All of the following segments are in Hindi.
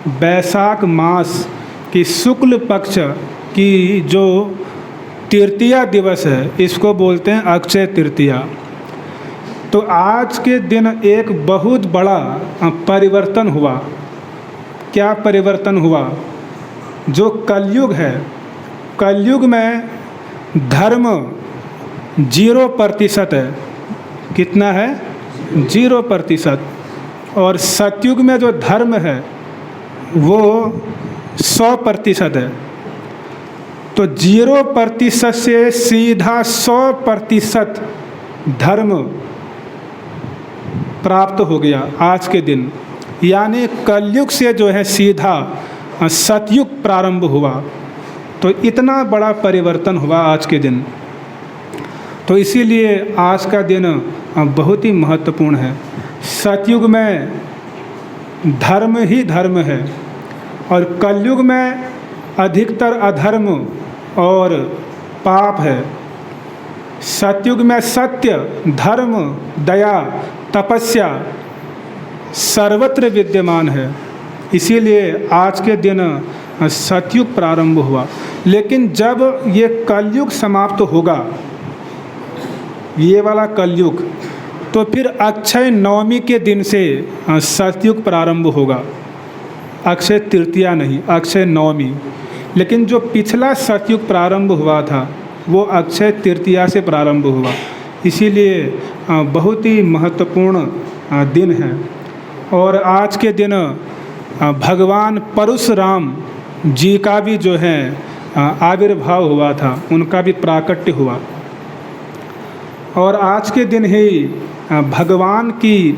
बैसाख मास की शुक्ल पक्ष की जो तृतीया दिवस है, इसको बोलते हैं अक्षय तृतीया। तो आज के दिन एक बहुत बड़ा परिवर्तन हुआ। क्या परिवर्तन हुआ? जो कलयुग है, कलयुग में धर्म 0% है। कितना है? 0%। और सतयुग में जो धर्म है वो 100% है। तो 0% से सीधा 100% धर्म प्राप्त हो गया आज के दिन। यानी कलयुग से जो है सीधा सतयुग प्रारंभ हुआ। तो इतना बड़ा परिवर्तन हुआ आज के दिन। तो इसीलिए आज का दिन बहुत ही महत्वपूर्ण है। सतयुग में धर्म ही धर्म है और कलयुग में अधिकतर अधर्म और पाप है। सतयुग में सत्य, धर्म, दया, तपस्या सर्वत्र विद्यमान है। इसीलिए आज के दिन सतयुग प्रारंभ हुआ। लेकिन जब ये कलयुग समाप्त होगा, ये वाला कलयुग, तो फिर अक्षय नवमी के दिन से सतयुग प्रारंभ होगा। अक्षय तृतीया नहीं, अक्षय नवमी। लेकिन जो पिछला सतयुग प्रारंभ हुआ था वो अक्षय तृतीया से प्रारंभ हुआ। इसीलिए बहुत ही महत्वपूर्ण दिन है। और आज के दिन भगवान परशुराम जी का भी जो है आविर्भाव हुआ था, उनका भी प्राकट्य हुआ। और आज के दिन ही भगवान की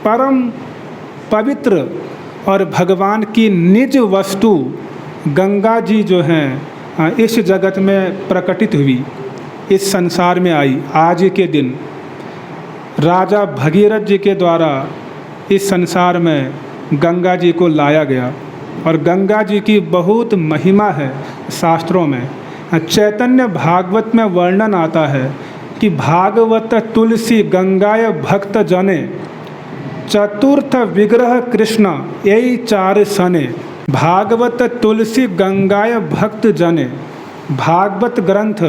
परम पवित्र और भगवान की निज वस्तु गंगा जी जो हैं इस जगत में प्रकटित हुई, इस संसार में आई। आज के दिन राजा भगीरथ जी के द्वारा इस संसार में गंगा जी को लाया गया। और गंगा जी की बहुत महिमा है शास्त्रों में। चैतन्य भागवत में वर्णन आता है कि भागवत तुलसी गंगाय भक्त जने चतुर्थ विग्रह कृष्ण यही 4 सने। भागवत तुलसी गंगाय भक्त जने, भागवत ग्रंथ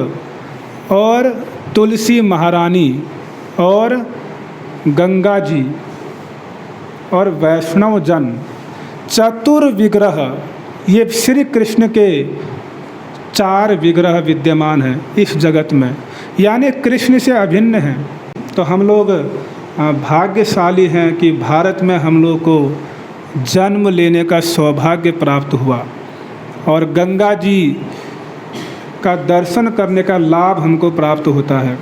और तुलसी महारानी और गंगा जी और वैष्णव जन, चतुर्विग्रह, ये श्री कृष्ण के 4 विग्रह विद्यमान हैं इस जगत में, यानी कृष्ण से अभिन्न हैं। तो हम लोग भाग्यशाली हैं कि भारत में हम लोग को जन्म लेने का सौभाग्य प्राप्त हुआ और गंगा जी का दर्शन करने का लाभ हमको प्राप्त होता है।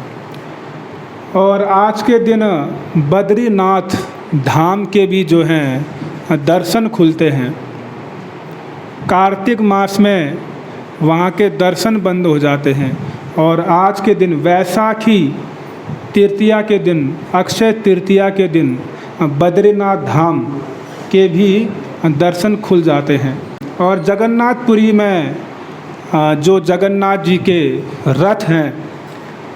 और आज के दिन बद्रीनाथ धाम के भी जो हैं दर्शन खुलते हैं। कार्तिक मास में वहाँ के दर्शन बंद हो जाते हैं। और आज के दिन वैसाखी तृतीया के दिन, अक्षय तृतीया के दिन बद्रीनाथ धाम के भी दर्शन खुल जाते हैं। और जगन्नाथपुरी में जो जगन्नाथ जी के रथ हैं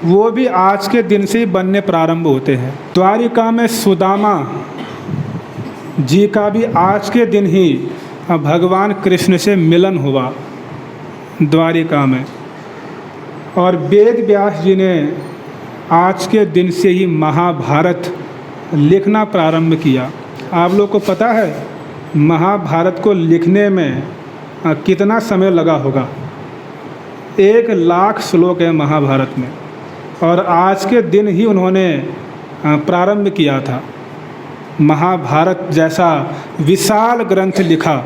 वो भी आज के दिन से ही बनने प्रारंभ होते हैं। द्वारिका में सुदामा जी का भी आज के दिन ही भगवान कृष्ण से मिलन हुआ द्वारिका में। और वेद व्यास जी ने आज के दिन से ही महाभारत लिखना प्रारंभ किया। आप लोग को पता है महाभारत को लिखने में कितना समय लगा होगा? 1 लाख श्लोक है महाभारत में और आज के दिन ही उन्होंने प्रारंभ किया था। महाभारत जैसा विशाल ग्रंथ लिखा,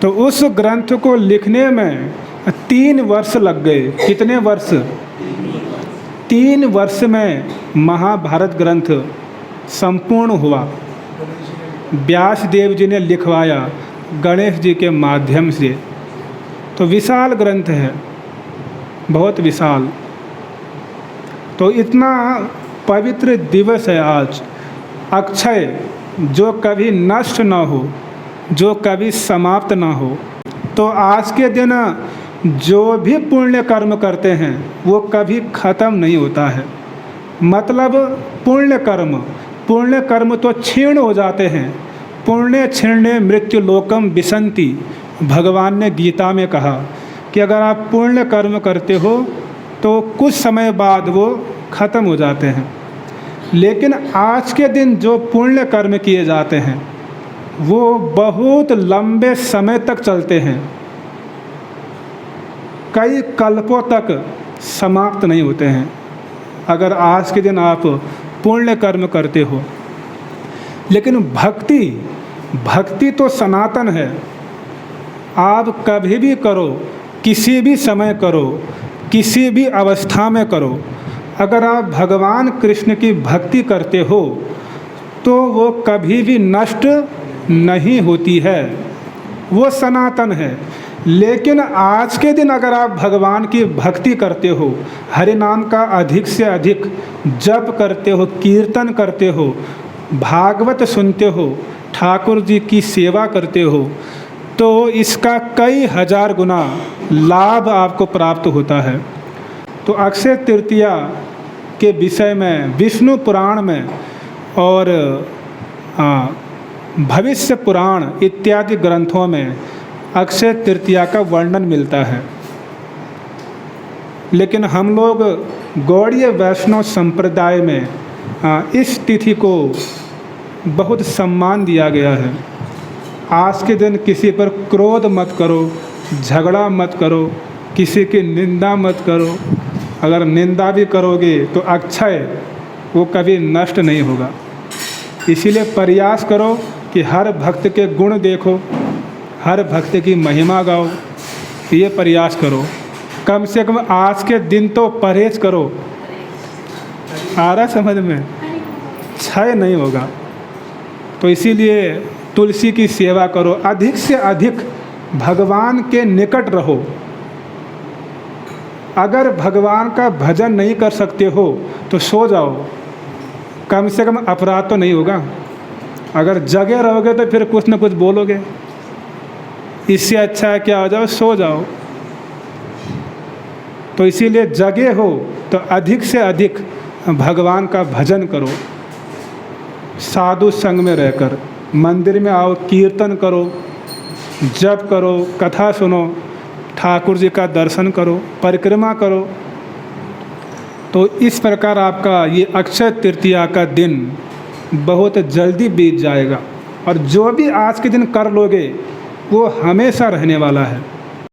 तो उस ग्रंथ को लिखने में 3 वर्ष लग गए। कितने वर्ष? 3 वर्ष में महाभारत ग्रंथ संपूर्ण हुआ। व्यास देव जी ने लिखवाया गणेश जी के माध्यम से। तो विशाल ग्रंथ है, बहुत विशाल। तो इतना पवित्र दिवस है आज, अक्षय, जो कभी नष्ट ना हो, जो कभी समाप्त ना हो। तो आज के दिन जो भी पुण्य कर्म करते हैं वो कभी ख़त्म नहीं होता है। मतलब पुण्य कर्म तो क्षीण हो जाते हैं, पुण्य क्षीणे मृत्यु लोकम विसंति, भगवान ने गीता में कहा कि अगर आप पुण्य कर्म करते हो तो कुछ समय बाद वो ख़त्म हो जाते हैं, लेकिन आज के दिन जो पुण्य कर्म किए जाते हैं वो बहुत लंबे समय तक चलते हैं, कई कल्पों तक समाप्त नहीं होते हैं। अगर आज के दिन आप पुण्य कर्म करते हो, लेकिन भक्ति तो सनातन है। आप कभी भी करो, किसी भी समय करो, किसी भी अवस्था में करो, अगर आप भगवान कृष्ण की भक्ति करते हो तो वो कभी भी नष्ट नहीं होती है, वो सनातन है। लेकिन आज के दिन अगर आप भगवान की भक्ति करते हो, हरि नाम का अधिक से अधिक जप करते हो, कीर्तन करते हो, भागवत सुनते हो, ठाकुर जी की सेवा करते हो, तो इसका कई हजार गुना लाभ आपको प्राप्त होता है। तो अक्षय तृतीया के विषय में विष्णु पुराण में और भविष्य पुराण इत्यादि ग्रंथों में अक्षय तृतीया का वर्णन मिलता है, लेकिन हम लोग गौड़ीय वैष्णव संप्रदाय में इस तिथि को बहुत सम्मान दिया गया है। आज के दिन किसी पर क्रोध मत करो, झगड़ा मत करो, किसी की निंदा मत करो। अगर निंदा भी करोगे तो अक्षय वो कभी नष्ट नहीं होगा। इसीलिए प्रयास करो कि हर भक्त के गुण देखो, हर भक्त की महिमा गाओ, ये प्रयास करो। कम से कम आज के दिन तो परहेज करो। आ रहा समझ में? क्षय नहीं होगा। तो इसीलिए तुलसी की सेवा करो, अधिक से अधिक भगवान के निकट रहो। अगर भगवान का भजन नहीं कर सकते हो तो सो जाओ, कम से कम अपराध तो नहीं होगा। अगर जगे रहोगे तो फिर कुछ न कुछ बोलोगे, इससे अच्छा है क्या हो जाओ, सो जाओ। तो इसीलिए जगे हो तो अधिक से अधिक भगवान का भजन करो, साधु संग में रहकर मंदिर में आओ, कीर्तन करो, जप करो, कथा सुनो, ठाकुर जी का दर्शन करो, परिक्रमा करो। तो इस प्रकार आपका ये अक्षय तृतीया का दिन बहुत जल्दी बीत जाएगा, और जो भी आज के दिन कर लोगे वो हमेशा रहने वाला है।